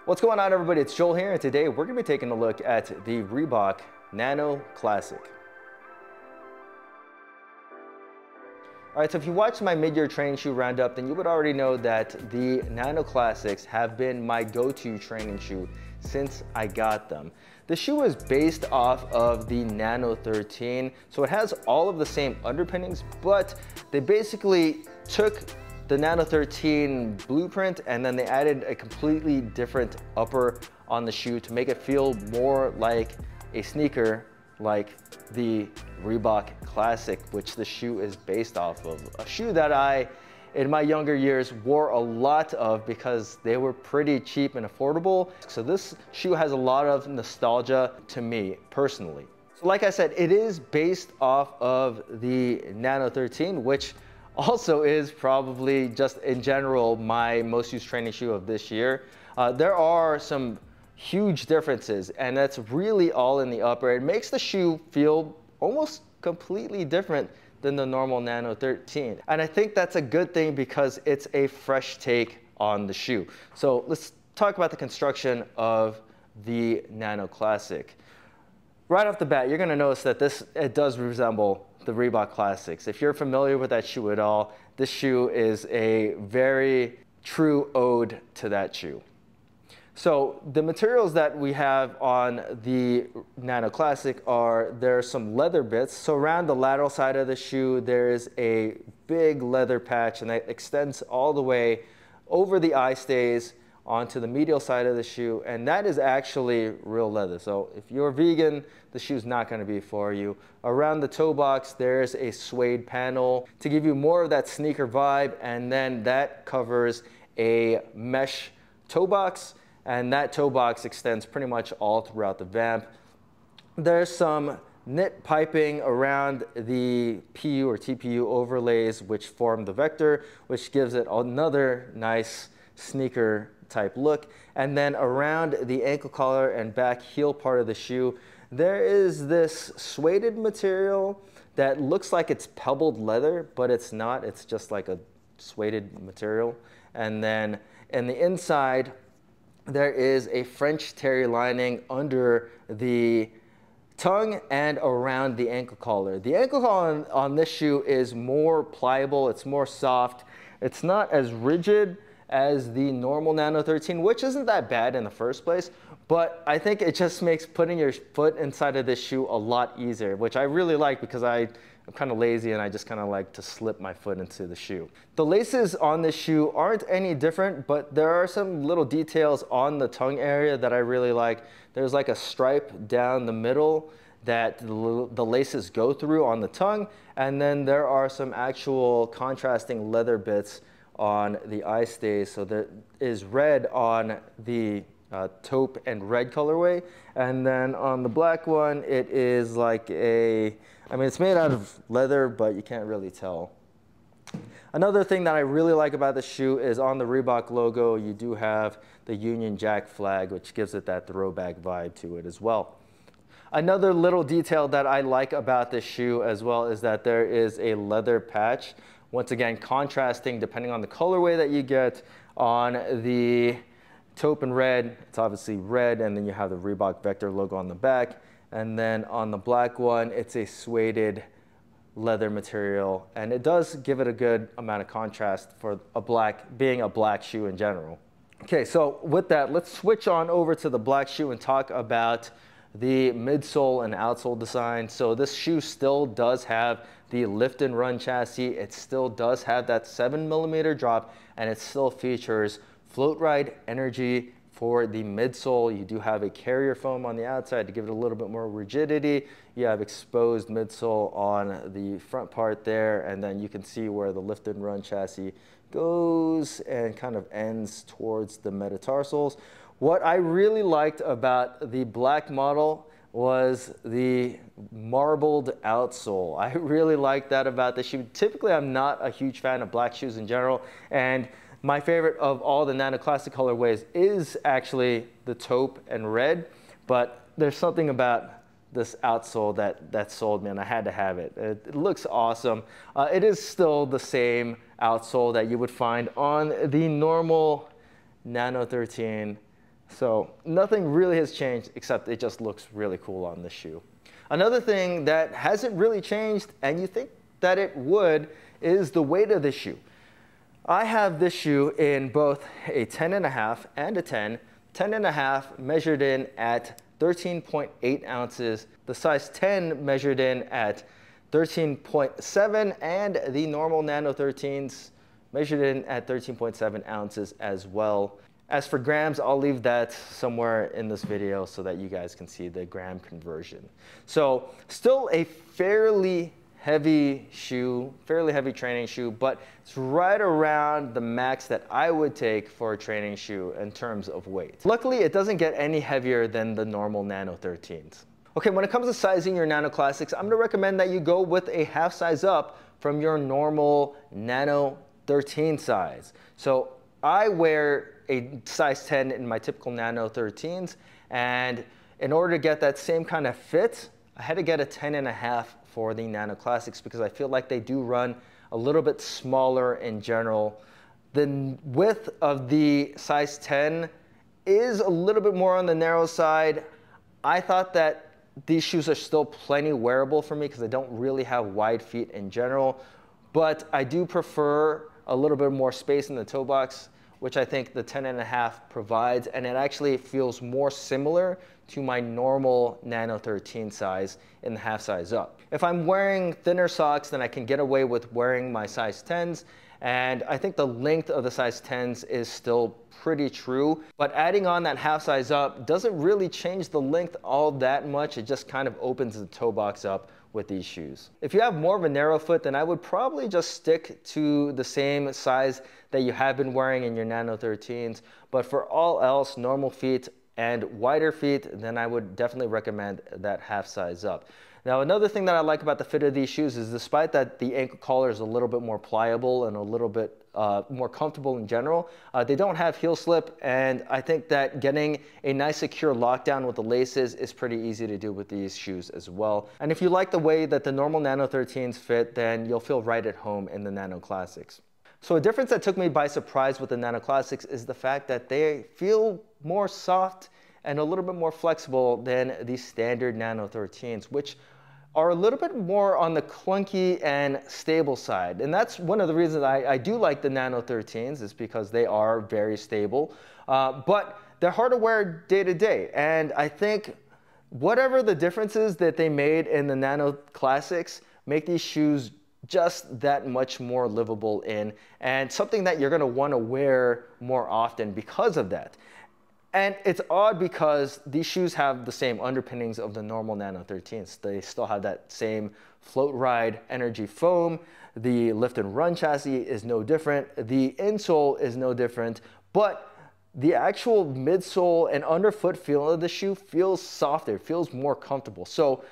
What's going on, everybody? It's Joel here, and today we're going to be taking a look at the Reebok Nano Classic. Alright, so if you watched my mid-year training shoe roundup, then you would already know that the Nano Classics have been my go-to training shoe since I got them. The shoe is based off of the Nano 13, so it has all of the same underpinnings, but they basically took the Nano 13 blueprint and then they added a completely different upper on the shoe to make it feel more like a sneaker, like the Reebok Classic, which the shoe is based off of. A shoe that I, in my younger years, wore a lot of because they were pretty cheap and affordable. So this shoe has a lot of nostalgia to me personally. So like I said, it is based off of the Nano 13, which also is probably just in general my most used training shoe of this year. There are some huge differences, and that's really all in the upper. It makes the shoe feel almost completely different than the normal Nano 13. And I think that's a good thing because it's a fresh take on the shoe. So let's talk about the construction of the Nano Classic. Right off the bat, you're gonna notice that it does resemble the Reebok Classics. If you're familiar with that shoe at all, this shoe is a very true ode to that shoe. So the materials that we have on the Nano Classic there are some leather bits. So around the lateral side of the shoe, there is a big leather patch, and that extends all the way over the eye stays onto the medial side of the shoe, and that is actually real leather. So if you're vegan, the shoe's not going to be for you. Around the toe box, there's a suede panel to give you more of that sneaker vibe, and then that covers a mesh toe box, and that toe box extends pretty much all throughout the vamp. There's some knit piping around the PU or TPU overlays which form the vector, which gives it another nice sneaker type look. And then around the ankle collar and back heel part of the shoe, there is this suede material that looks like it's pebbled leather, but it's not. It's just like a suede material. And then in the inside, there is a French terry lining under the tongue and around the ankle collar. The ankle collar on this shoe is more pliable, it's more soft, it's not as rigid as the normal Nano 13, which isn't that bad in the first place, but I think it just makes putting your foot inside of this shoe a lot easier, which I really like because I'm kind of lazy and I just kind of like to slip my foot into the shoe. The laces on this shoe aren't any different, but there are some little details on the tongue area that I really like. There's like a stripe down the middle that the laces go through on the tongue, and then there are some actual contrasting leather bits on the eye stays. So there is red on the taupe and red colorway, and then on the black one it is like it's made out of leather, but you can't really tell. Another thing that I really like about the shoe is on the Reebok logo you do have the Union Jack flag, which gives it that throwback vibe to it as well. Another little detail that I like about this shoe as well is that there is a leather patch, once again contrasting depending on the colorway that you get. On the taupe and red, it's obviously red, and then you have the Reebok Vector logo on the back, and then on the black one it's a suede leather material, and it does give it a good amount of contrast for being a black shoe in general. Okay, so with that, let's switch on over to the black shoe and talk about the midsole and outsole design. So this shoe still does have the lift and run chassis. It still does have that 7mm drop, and it still features float ride energy for the midsole. You do have a carrier foam on the outside to give it a little bit more rigidity. You have exposed midsole on the front part there, and then you can see where the lift and run chassis goes and kind of ends towards the metatarsals. What I really liked about the black model was the marbled outsole. I really like that about the shoe. Typically, I'm not a huge fan of black shoes in general, and my favorite of all the Nano Classic colorways is actually the taupe and red, but there's something about this outsole that sold me, and I had to have it. It looks awesome. It is still the same outsole that you would find on the normal Nano 13. So nothing really has changed, except it just looks really cool on the shoe. Another thing that hasn't really changed, and you think that it would, is the weight of the shoe. I have this shoe in both a 10.5 and a 10. 10.5 measured in at 13.8 ounces. The size 10 measured in at 13.7, and the normal Nano 13s measured in at 13.7 ounces as well. As for grams, I'll leave that somewhere in this video so that you guys can see the gram conversion. So still a fairly heavy shoe, fairly heavy training shoe, but it's right around the max that I would take for a training shoe in terms of weight. Luckily, it doesn't get any heavier than the normal Nano 13s. Okay, when it comes to sizing your Nano Classics, I'm gonna recommend that you go with a half size up from your normal Nano 13 size. So I wear a size 10 in my typical Nano 13s, and in order to get that same kind of fit, I had to get a 10.5 for the Nano Classics because I feel like they do run a little bit smaller in general. The width of the size 10 is a little bit more on the narrow side. I thought that these shoes are still plenty wearable for me because I don't really have wide feet in general, but I do prefer a little bit more space in the toe box, which I think the 10.5 provides, and it actually feels more similar to my normal Nano 13 size in the half size up. If I'm wearing thinner socks, then I can get away with wearing my size 10s, and I think the length of the size 10s is still pretty true, but adding on that half size up doesn't really change the length all that much. It just kind of opens the toe box up with these shoes. If you have more of a narrow foot, then I would probably just stick to the same size that you have been wearing in your Nano 13s. But for all else, normal feet and wider feet, then I would definitely recommend that half size up. Now, another thing that I like about the fit of these shoes is despite that the ankle collar is a little bit more pliable and a little bit more comfortable in general, they don't have heel slip, and I think that getting a nice secure lockdown with the laces is pretty easy to do with these shoes as well. And if you like the way that the normal Nano 13s fit, then you'll feel right at home in the Nano Classics. So a difference that took me by surprise with the Nano Classics is the fact that they feel more soft and a little bit more flexible than the standard Nano 13s, which are a little bit more on the clunky and stable side. And that's one of the reasons I do like the Nano 13s, is because they are very stable, but they're hard to wear day to day. And I think whatever the differences that they made in the Nano Classics make these shoes just that much more livable in, and something that you're gonna wanna wear more often because of that. And it's odd because these shoes have the same underpinnings of the normal Nano 13s. They still have that same float ride energy foam. The lift and run chassis is no different. The insole is no different, but the actual midsole and underfoot feel of the shoe feels softer, it feels more comfortable. So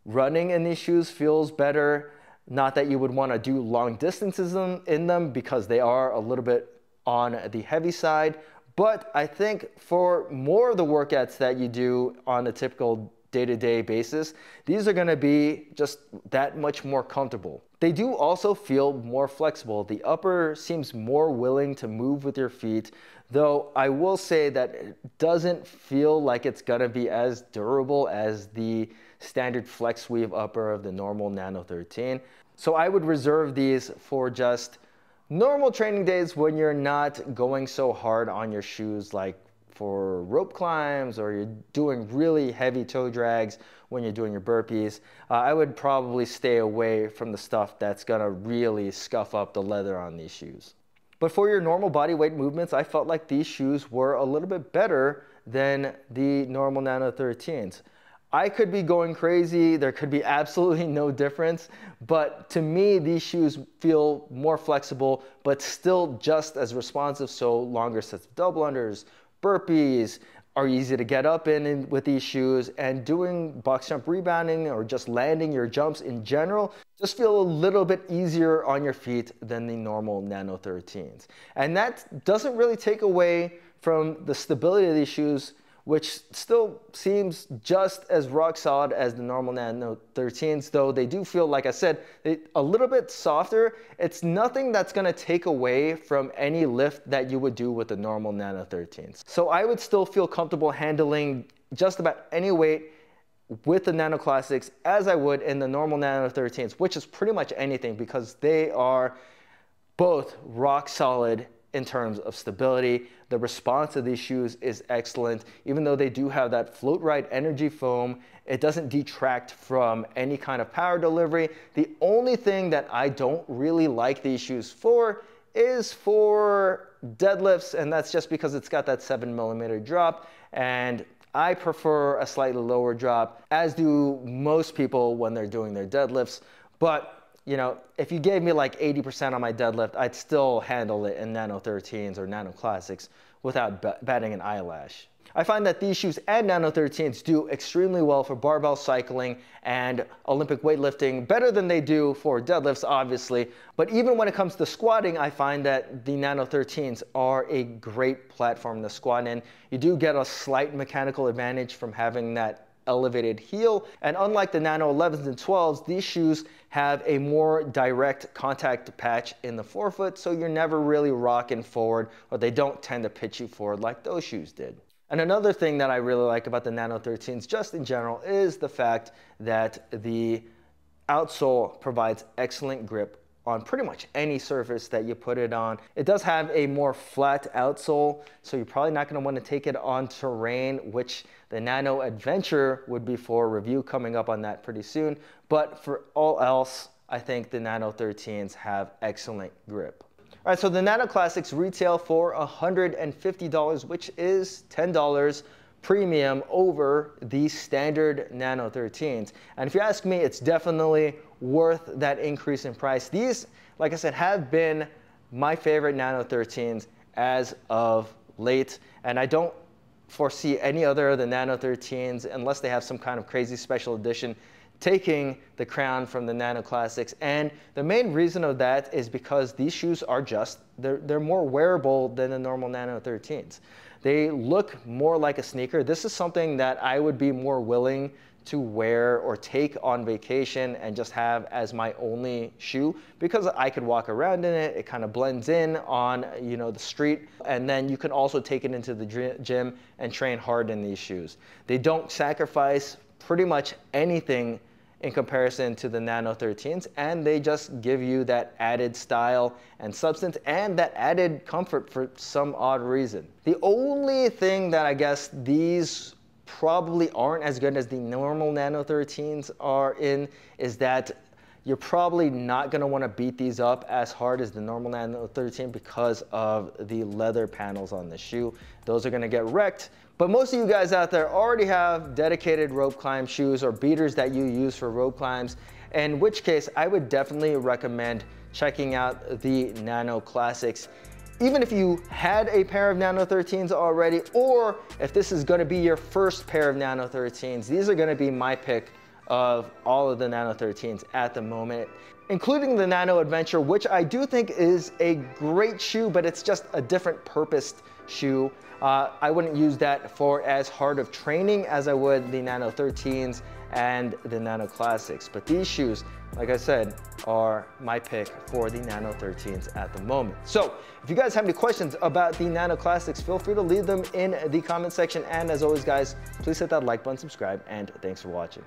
running in these shoes feels better. Not that you would want to do long distances in them because they are a little bit on the heavy side. But I think for more of the workouts that you do on a typical day-to-day basis, these are going to be just that much more comfortable. They do also feel more flexible. The upper seems more willing to move with your feet, though I will say that it doesn't feel like it's going to be as durable as the standard flex weave upper of the normal Nano 13. So I would reserve these for just normal training days when you're not going so hard on your shoes, like for rope climbs, or you're doing really heavy toe drags when you're doing your burpees. I would probably stay away from the stuff that's gonna really scuff up the leather on these shoes. But for your normal body weight movements, I felt like these shoes were a little bit better than the normal Nano 13s. I could be going crazy, there could be absolutely no difference, but to me, these shoes feel more flexible, but still just as responsive, so longer sets of double unders, burpees are easy to get up in with these shoes, and doing box jump rebounding or just landing your jumps in general just feel a little bit easier on your feet than the normal Nano 13s. And that doesn't really take away from the stability of these shoes which still seems just as rock solid as the normal Nano 13s, though they do feel, like I said, a little bit softer. It's nothing that's gonna take away from any lift that you would do with the normal Nano 13s. So I would still feel comfortable handling just about any weight with the Nano Classics as I would in the normal Nano 13s, which is pretty much anything, because they are both rock solid in terms of stability. The response of these shoes is excellent. Even though they do have that float ride energy foam, it doesn't detract from any kind of power delivery. The only thing that I don't really like these shoes for is for deadlifts, and that's just because it's got that 7mm drop, and I prefer a slightly lower drop, as do most people when they're doing their deadlifts. But you know, if you gave me like 80% on my deadlift, I'd still handle it in Nano 13s or Nano Classics without batting an eyelash. I find that these shoes and Nano 13s do extremely well for barbell cycling and Olympic weightlifting, better than they do for deadlifts, obviously. But even when it comes to squatting, I find that the Nano 13s are a great platform to squat in. You do get a slight mechanical advantage from having that elevated heel, and unlike the Nano 11s and 12s, these shoes have a more direct contact patch in the forefoot, so you're never really rocking forward, or they don't tend to pitch you forward like those shoes did. And another thing that I really like about the Nano 13s just in general is the fact that the outsole provides excellent grip on pretty much any surface that you put it on. It does have a more flat outsole, so you're probably not gonna wanna take it on terrain, which the Nano Adventure would be for. Review coming up on that pretty soon. But for all else, I think the Nano 13s have excellent grip. All right, so the Nano Classics retail for $150, which is $10 premium over the standard Nano 13s. And if you ask me, it's definitely worth that increase in price. These, like I said, have been my favorite Nano 13s as of late, and I don't foresee any other of the Nano 13s, unless they have some kind of crazy special edition, taking the crown from the Nano Classics. And the main reason of that is because these shoes are just, they're more wearable than the normal Nano 13s. They look more like a sneaker. This is something that I would be more willing to wear or take on vacation and just have as my only shoe, because I could walk around in it. It kind of blends in on, you know, the street, and then you can also take it into the gym and train hard in these shoes. They don't sacrifice pretty much anything in comparison to the Nano 13s, and they just give you that added style and substance and that added comfort for some odd reason. The only thing that I guess these probably aren't as good as the normal Nano 13s are in is that you're probably not going to want to beat these up as hard as the normal Nano 13 because of the leather panels on the shoe. Those are going to get wrecked. But most of you guys out there already have dedicated rope climb shoes or beaters that you use for rope climbs, in which case I would definitely recommend checking out the Nano Classics. Even if you had a pair of Nano 13s already, or if this is going to be your first pair of Nano 13s, these are going to be my pick of all of the Nano 13s at the moment, including the Nano Adventure, which I do think is a great shoe, but it's just a different purposed shoe. I wouldn't use that for as hard of training as I would the Nano 13s and the Nano Classics. But these shoes, like I said, are my pick for the Nano 13s at the moment. So if you guys have any questions about the Nano Classics, feel free to leave them in the comment section. And as always, guys, please hit that like button, subscribe, and thanks for watching.